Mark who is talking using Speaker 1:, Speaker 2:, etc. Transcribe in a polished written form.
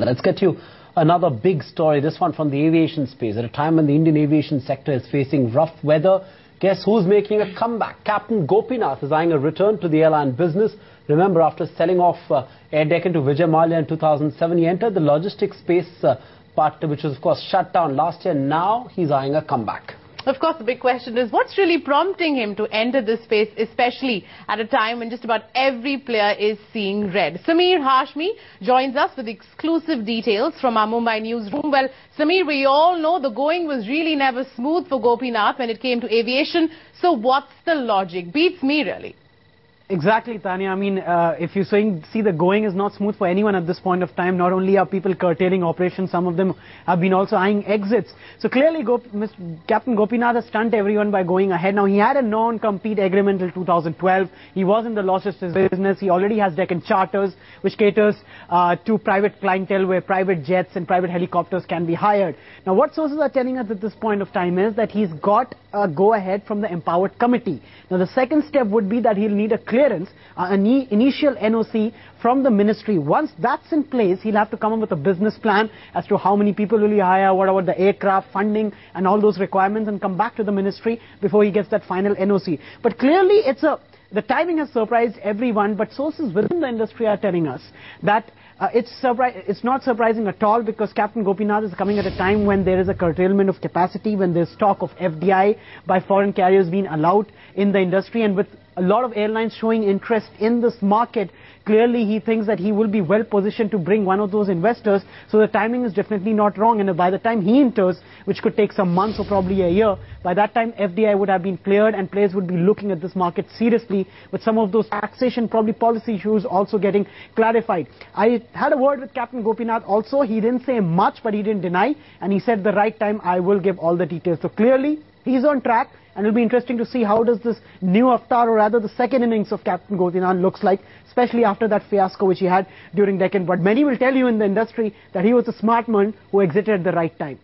Speaker 1: Let's get you another big story, this one from the aviation space. At a time when the Indian aviation sector is facing rough weather, guess who's making a comeback? Captain Gopinath is eyeing a return to the airline business. Remember, after selling off Air Deccan to Vijay Mallya in 2007, he entered the logistics space, which was, of course, shut down last year. Now he's eyeing a comeback.
Speaker 2: Of course, the big question is what's really prompting him to enter this space, especially at a time when just about every player is seeing red. Sameer Hashmi joins us with exclusive details from our Mumbai newsroom. Well, Sameer, we all know the going was really never smooth for Gopinath when it came to aviation. So what's the logic? Beats me, really.
Speaker 3: Exactly, Tanya. I mean, if you see the going is not smooth for anyone at this point of time. Not only are people curtailing operations, some of them have been also eyeing exits. So clearly, Captain Gopinath has stunned everyone by going ahead. Now, he had a non-compete agreement till 2012. He was in the logistics business. He already has Deccan Charters, which caters to private clientele where private jets and private helicopters can be hired. Now, what sources are telling us at this point of time is that he's got a go-ahead from the Empowered Committee. Now, the second step would be that he'll need a clearance, an initial NOC from the ministry. Once that's in place, he'll have to come up with a business plan as to how many people will he hire, what about the aircraft, funding, and all those requirements, and come back to the ministry before he gets that final NOC. But clearly, the timing has surprised everyone, but sources within the industry are telling us that it's not surprising at all, because Captain Gopinath is coming at a time when there is a curtailment of capacity, when there's talk of FDI by foreign carriers being allowed in the industry, and with a lot of airlines showing interest in this market. Clearly, he thinks that he will be well positioned to bring one of those investors. So the timing is definitely not wrong. And by the time he enters, which could take some months or probably a year, by that time FDI would have been cleared and players would be looking at this market seriously, with some of those taxation, probably policy issues also getting clarified. I had a word with Captain Gopinath also. He didn't say much, but he didn't deny. And he said the right time I will give all the details. So clearly, he's on track. And it'll be interesting to see how does this new avatar, or rather the second innings of Captain Gopinath looks like, especially after that fiasco which he had during Deccan. But many will tell you in the industry that he was a smart man who exited at the right time.